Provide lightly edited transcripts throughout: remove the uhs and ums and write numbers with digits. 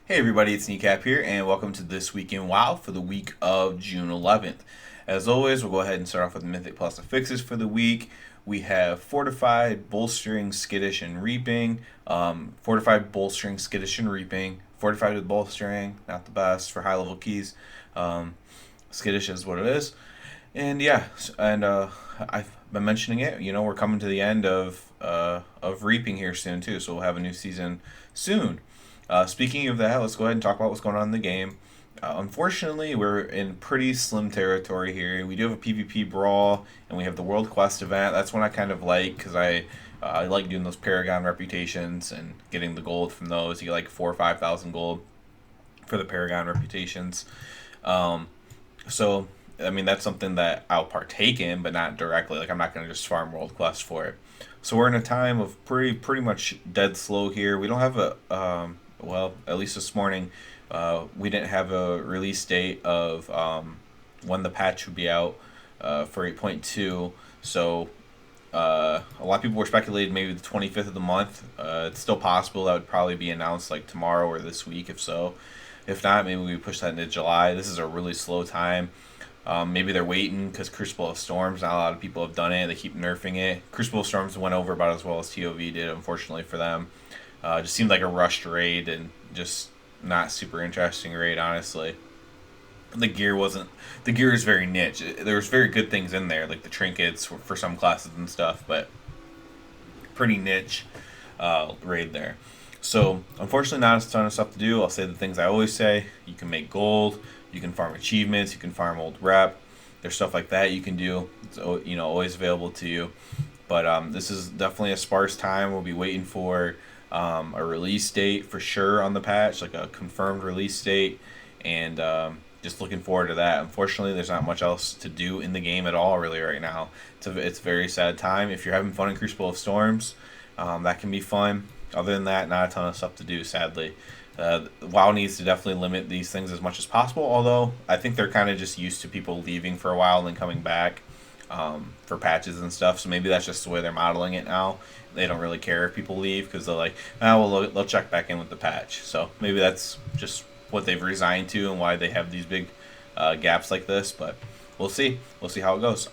Hey everybody, it's Kneecap here, and welcome to This Week in WoW for the week of June 11th. As always, we'll go ahead and start off with Mythic plus affixes for the week. We have Fortified, Bolstering, Skittish, and Reaping. Fortified, Bolstering, Skittish, and Reaping. Fortified with Bolstering, not the best for high level keys. Um, Skittish is what it is. And yeah, I've been mentioning it. We're coming to the end of Reaping here soon too, so we'll have a new season soon. Speaking of that, let's go ahead and talk about what's going on in the game. Unfortunately, we're in pretty slim territory here. We do have a PvP brawl, and we have the World Quest event. That's one I kind of like because I like doing those Paragon reputations and getting the gold from those. You get like 4 or 5 thousand gold for the Paragon reputations. Um, so I mean that's something that I'll partake in, but not directly. Like I'm not gonna just farm World Quest for it. So we're in a time of pretty much dead slow here. We don't have a well, at least this morning, we didn't have a release date of when the patch would be out for 8.2. So a lot of people were speculating maybe the 25th of the month. It's still possible that would probably be announced like tomorrow or this week, if so. If not, maybe we push that into July. This is a really slow time. Maybe they're waiting because Crucible of Storms. Not a lot of people have done it. They keep nerfing it. Crucible of Storms went over about as well as TOV did, unfortunately for them. Just seemed like a rushed raid and just not super interesting raid, honestly. The gear wasn't. The gear is very niche. There was very good things in there, like the trinkets for some classes and stuff, but pretty niche raid there. So, unfortunately, not a ton of stuff to do. I'll say the things I always say. You can make gold. You can farm achievements. You can farm old rep. There's stuff like that you can do. It's always available to you. But this is definitely a sparse time. We'll be waiting for a release date for sure on the patch, like a confirmed release date, and just looking forward to that. Unfortunately, there's not much else to do in the game at all, really, right now. It's a very sad time. If you're having fun in Crucible of Storms, that can be fun. Other than that, not a ton of stuff to do, sadly. WoW needs to definitely limit these things as much as possible, although I think they're kind of just used to people leaving for a while and then coming back for patches and stuff, so maybe that's just the way they're modeling it now. They don't really care if people leave because they're like, well, they'll check back in with the patch. So maybe that's just what they've resigned to and why they have these big gaps like this, but we'll see. We'll see how it goes.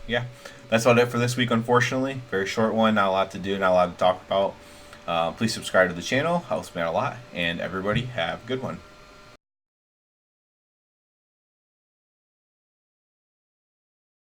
Yeah, that's about it for this week, unfortunately. Very short one, not a lot to do, not a lot to talk about. Please subscribe to the channel, helps me out a lot, and everybody have a good one.